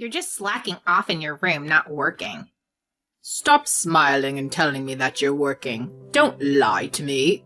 You're just slacking off in your room, not working. Stop smiling and telling me that you're working. Don't lie to me.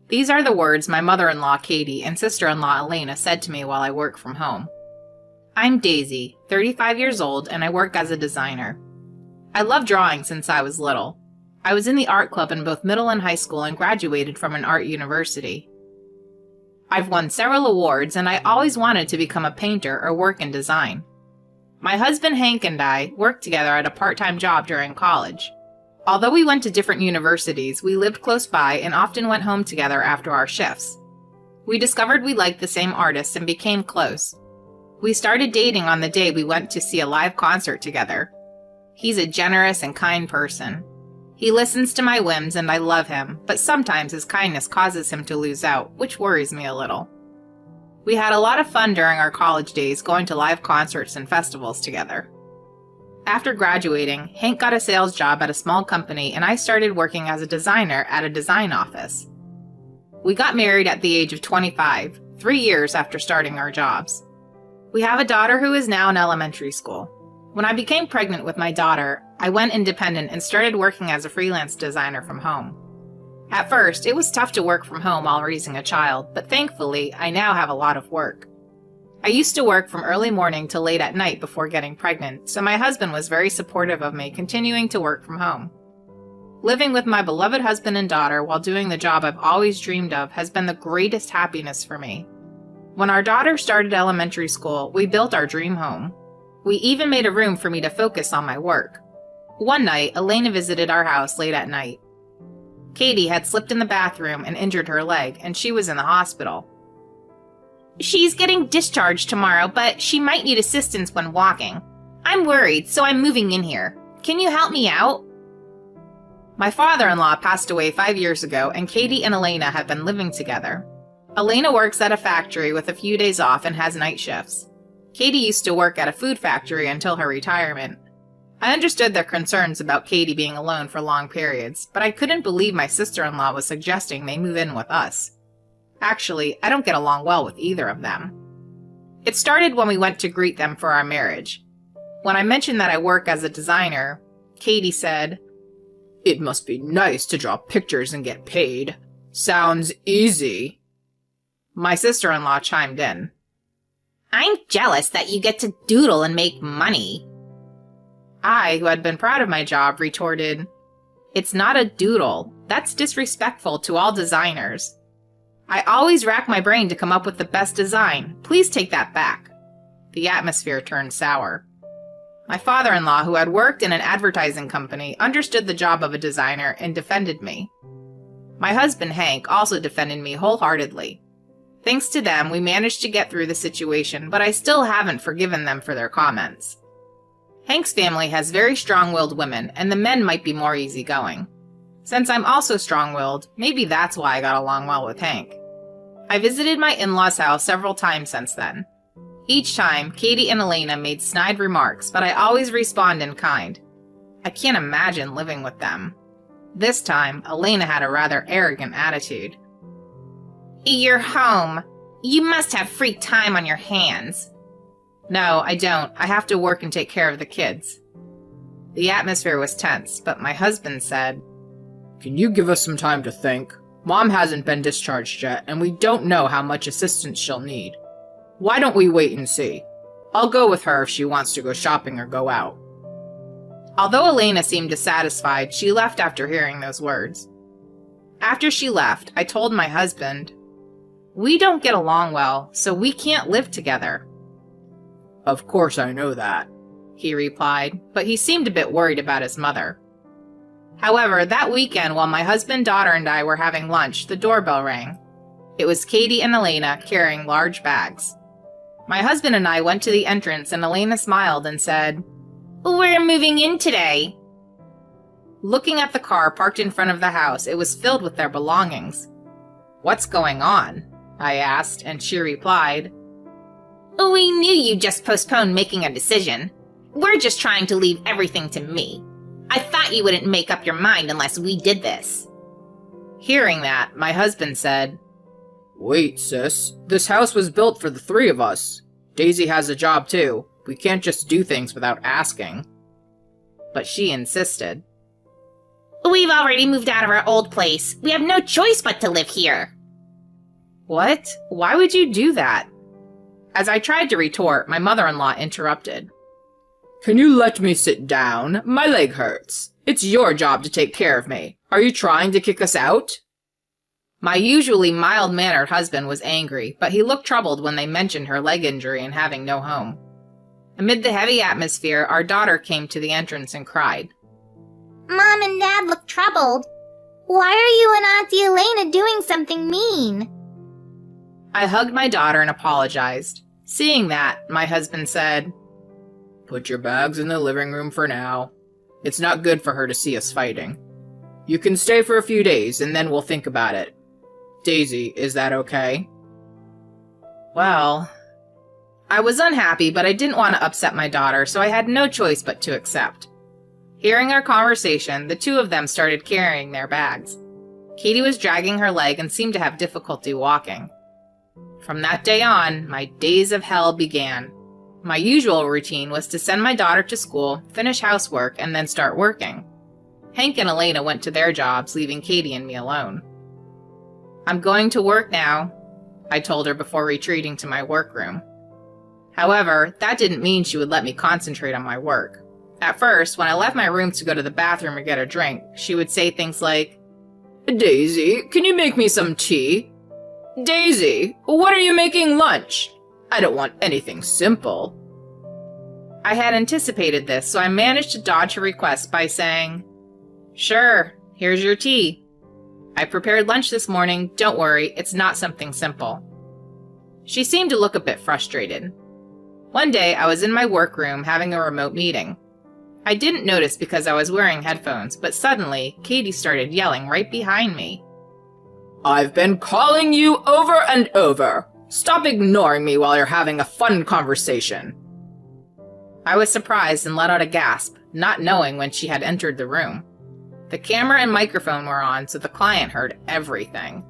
These are the words my mother-in-law Katie and sister-in-law Elena said to me while I work from home. I'm Daisy, 35 years old, and I work as a designer. I love drawing since I was little. I was in the art club in both middle and high school and graduated from an art university. I've won several awards, and I always wanted to become a painter or work in design. My husband Hank and I worked together at a part-time job during college. Although we went to different universities, we lived close by and often went home together after our shifts. We discovered we liked the same artists and became close. We started dating on the day we went to see a live concert together. He's a generous and kind person. He listens to my whims and I love him, but sometimes his kindness causes him to lose out, which worries me a little. We had a lot of fun during our college days going to live concerts and festivals together. After graduating, Hank got a sales job at a small company and I started working as a designer at a design office. We got married at the age of 25, 3 years after starting our jobs. We have a daughter who is now in elementary school. When I became pregnant with my daughter, I went independent and started working as a freelance designer from home. At first, it was tough to work from home while raising a child, but thankfully, I now have a lot of work. I used to work from early morning till late at night before getting pregnant, so my husband was very supportive of me continuing to work from home. Living with my beloved husband and daughter while doing the job I've always dreamed of has been the greatest happiness for me. When our daughter started elementary school, we built our dream home. We even made a room for me to focus on my work. One night, Elena visited our house late at night. Katie had slipped in the bathroom and injured her leg, and she was in the hospital. She's getting discharged tomorrow, but she might need assistance when walking. I'm worried, so I'm moving in here. Can you help me out? My father-in-law passed away 5 years ago, and Katie and Elena have been living together. Elena works at a factory with a few days off and has night shifts. Katie used to work at a food factory until her retirement. I understood their concerns about Katie being alone for long periods, but I couldn't believe my sister-in-law was suggesting they move in with us. Actually, I don't get along well with either of them. It started when we went to greet them for our marriage. When I mentioned that I work as a designer, Katie said, It must be nice to draw pictures and get paid. Sounds easy. My sister-in-law chimed in. I'm jealous that you get to doodle and make money. I, who had been proud of my job, retorted, It's not a doodle. That's disrespectful to all designers. I always rack my brain to come up with the best design. Please take that back. The atmosphere turned sour. My father-in-law, who had worked in an advertising company, understood the job of a designer and defended me. My husband, Hank, also defended me wholeheartedly. Thanks to them, we managed to get through the situation, but I still haven't forgiven them for their comments. Hank's family has very strong-willed women, and the men might be more easygoing. Since I'm also strong-willed, maybe that's why I got along well with Hank. I visited my in-laws' house several times since then. Each time, Katie and Elena made snide remarks, but I always respond in kind. I can't imagine living with them. This time, Elena had a rather arrogant attitude. You're home. You must have free time on your hands. No, I don't. I have to work and take care of the kids. The atmosphere was tense, but my husband said, Can you give us some time to think? Mom hasn't been discharged yet, and we don't know how much assistance she'll need. Why don't we wait and see? I'll go with her if she wants to go shopping or go out. Although Elena seemed dissatisfied, she left after hearing those words. After she left, I told my husband, We don't get along well, so we can't live together. Of course I know that, he replied, but he seemed a bit worried about his mother. However, that weekend while my husband, daughter, and I were having lunch, the doorbell rang. It was Katie and Elena carrying large bags. My husband and I went to the entrance and Elena smiled and said, We're moving in today. Looking at the car parked in front of the house, it was filled with their belongings. What's going on? I asked, and she replied, We knew you just postponed making a decision. We're just trying to leave everything to me. I thought you wouldn't make up your mind unless we did this. Hearing that, my husband said, Wait, sis. This house was built for the three of us. Daisy has a job too. We can't just do things without asking. But she insisted. We've already moved out of our old place. We have no choice but to live here. What? Why would you do that? As I tried to retort, my mother-in-law interrupted. Can you let me sit down? My leg hurts. It's your job to take care of me. Are you trying to kick us out? My usually mild-mannered husband was angry, but he looked troubled when they mentioned her leg injury and having no home. Amid the heavy atmosphere, our daughter came to the entrance and cried. Mom and Dad look troubled. Why are you and Auntie Elena doing something mean? I hugged my daughter and apologized. Seeing that, my husband said, Put your bags in the living room for now. It's not good for her to see us fighting. You can stay for a few days and then we'll think about it. Daisy, is that okay? Well, I was unhappy, but I didn't want to upset my daughter, so I had no choice but to accept. Hearing our conversation, the two of them started carrying their bags. Katie was dragging her leg and seemed to have difficulty walking. From that day on, my days of hell began. My usual routine was to send my daughter to school, finish housework, and then start working. Hank and Elena went to their jobs, leaving Katie and me alone. I'm going to work now, I told her before retreating to my workroom. However, that didn't mean she would let me concentrate on my work. At first, when I left my room to go to the bathroom or get a drink, she would say things like, Daisy, can you make me some tea? Daisy, what are you making lunch? I don't want anything simple. I had anticipated this, so I managed to dodge her request by saying, Sure, here's your tea. I prepared lunch this morning, don't worry, it's not something simple. She seemed to look a bit frustrated. One day, I was in my workroom having a remote meeting. I didn't notice because I was wearing headphones, but suddenly, Katie started yelling right behind me. I've been calling you over and over. Stop ignoring me while you're having a fun conversation. I was surprised and let out a gasp, not knowing when she had entered the room. The camera and microphone were on, so the client heard everything.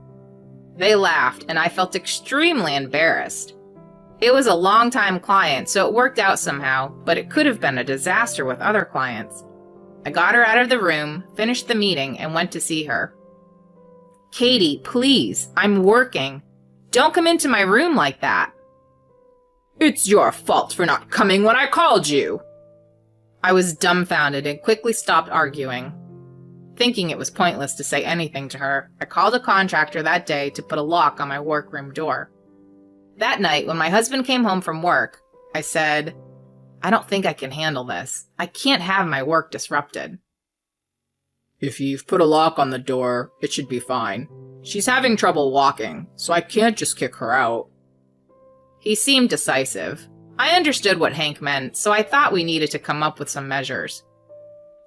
They laughed, and I felt extremely embarrassed. It was a long-time client, so it worked out somehow, but it could have been a disaster with other clients. I got her out of the room, finished the meeting, and went to see her. Katie, please, I'm working. Don't come into my room like that. It's your fault for not coming when I called you. I was dumbfounded and quickly stopped arguing. Thinking it was pointless to say anything to her, I called a contractor that day to put a lock on my workroom door. That night, when my husband came home from work, I said, I don't think I can handle this. I can't have my work disrupted. If you've put a lock on the door, it should be fine. She's having trouble walking, so I can't just kick her out. He seemed decisive. I understood what Hank meant, so I thought we needed to come up with some measures.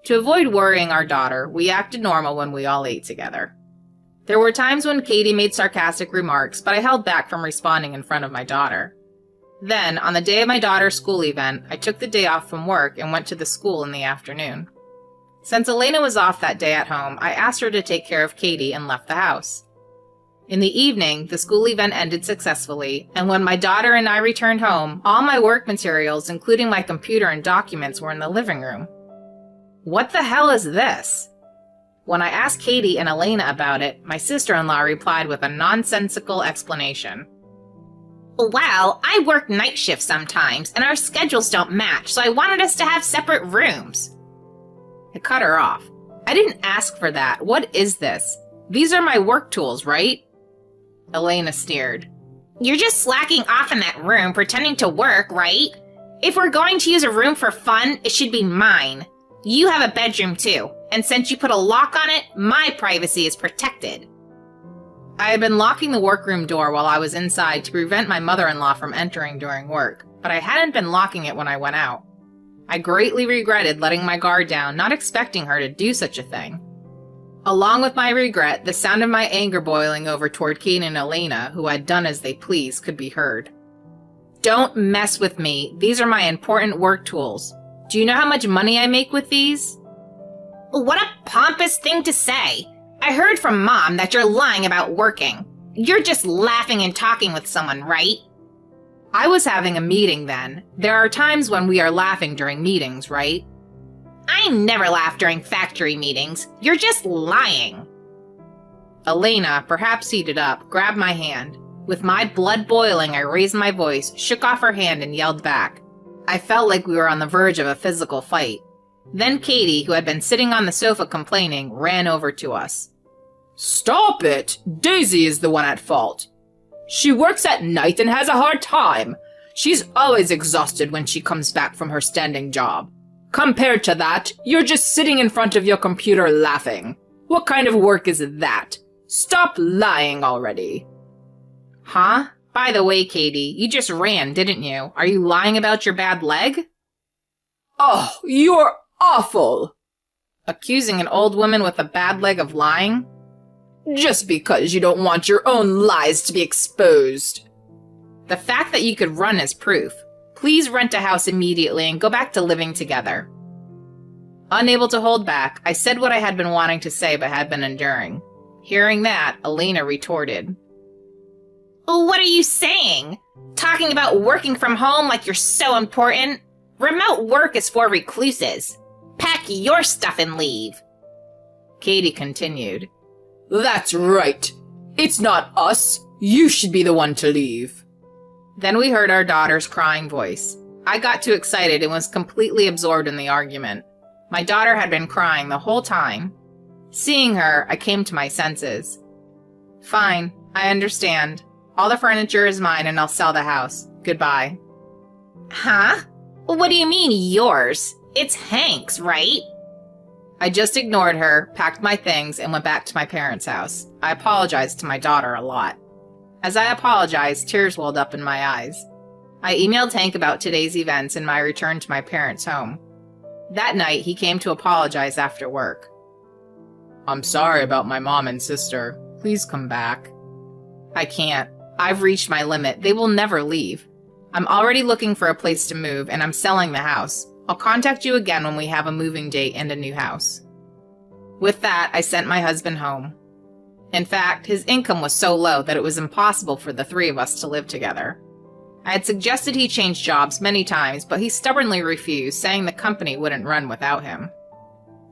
To avoid worrying our daughter, we acted normal when we all ate together. There were times when Katie made sarcastic remarks, but I held back from responding in front of my daughter. Then, on the day of my daughter's school event, I took the day off from work and went to the school in the afternoon. Since Elena was off that day at home, I asked her to take care of Katie and left the house. In the evening, the school event ended successfully, and when my daughter and I returned home, all my work materials, including my computer and documents, were in the living room. What the hell is this? When I asked Katie and Elena about it, my sister-in-law replied with a nonsensical explanation. Well, I work night shifts sometimes, and our schedules don't match, so I wanted us to have separate rooms. I cut her off. I didn't ask for that. What is this? These are my work tools, right? Elena sneered. You're just slacking off in that room, pretending to work, right? If we're going to use a room for fun, it should be mine. You have a bedroom too, and since you put a lock on it, my privacy is protected. I had been locking the workroom door while I was inside to prevent my mother-in-law from entering during work, but I hadn't been locking it when I went out. I greatly regretted letting my guard down, not expecting her to do such a thing. Along with my regret, the sound of my anger boiling over toward Kate and Elena, who had done as they pleased, could be heard. Don't mess with me. These are my important work tools. Do you know how much money I make with these? What a pompous thing to say. I heard from Mom that you're lying about working. You're just laughing and talking with someone, right? I was having a meeting then. There are times when we are laughing during meetings, right? I never laugh during factory meetings. You're just lying. Elena, perhaps heated up, grabbed my hand. With my blood boiling, I raised my voice, shook off her hand, and yelled back. I felt like we were on the verge of a physical fight. Then Katie, who had been sitting on the sofa complaining, ran over to us. Stop it! Daisy is the one at fault. She works at night and has a hard time. She's always exhausted when she comes back from her standing job. Compared to that, you're just sitting in front of your computer laughing. What kind of work is that? Stop lying already. Huh? By the way, Katie, you just ran, didn't you? Are you lying about your bad leg? Oh, you're awful! Accusing an old woman with a bad leg of lying? Just because you don't want your own lies to be exposed. The fact that you could run is proof. Please rent a house immediately and go back to living together. Unable to hold back, I said what I had been wanting to say but had been enduring. Hearing that, Elena retorted. What are you saying? Talking about working from home like you're so important? Remote work is for recluses. Pack your stuff and leave. Katie continued. That's right. It's not us. You should be the one to leave. Then we heard our daughter's crying voice. I got too excited and was completely absorbed in the argument. My daughter had been crying the whole time. Seeing her, I came to my senses. Fine, I understand. All the furniture is mine and I'll sell the house. Goodbye. Huh? What do you mean, yours? It's Hank's, right? I just ignored her, packed my things, and went back to my parents' house. I apologized to my daughter a lot. As I apologized, tears welled up in my eyes. I emailed Hank about today's events and my return to my parents' home. That night, he came to apologize after work. I'm sorry about my mom and sister. Please come back. I can't. I've reached my limit. They will never leave. I'm already looking for a place to move, and I'm selling the house. I'll contact you again when we have a moving date and a new house. With that, I sent my husband home. In fact, his income was so low that it was impossible for the three of us to live together. I had suggested he change jobs many times, but he stubbornly refused, saying the company wouldn't run without him.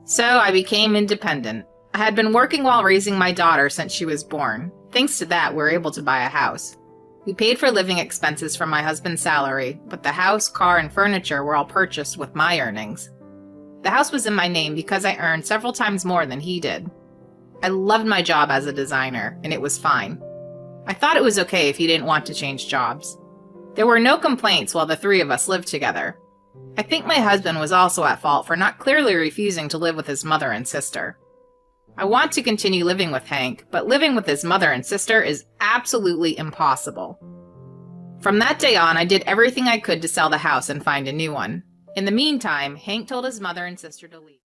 So I became independent. I had been working while raising my daughter since she was born. Thanks to that, we were able to buy a house. We paid for living expenses from my husband's salary, but the house, car, and furniture were all purchased with my earnings. The house was in my name because I earned several times more than he did. I loved my job as a designer, and it was fine. I thought it was okay if he didn't want to change jobs. There were no complaints while the three of us lived together. I think my husband was also at fault for not clearly refusing to live with his mother and sister. I want to continue living with Hank, but living with his mother and sister is absolutely impossible. From that day on, I did everything I could to sell the house and find a new one. In the meantime, Hank told his mother and sister to leave.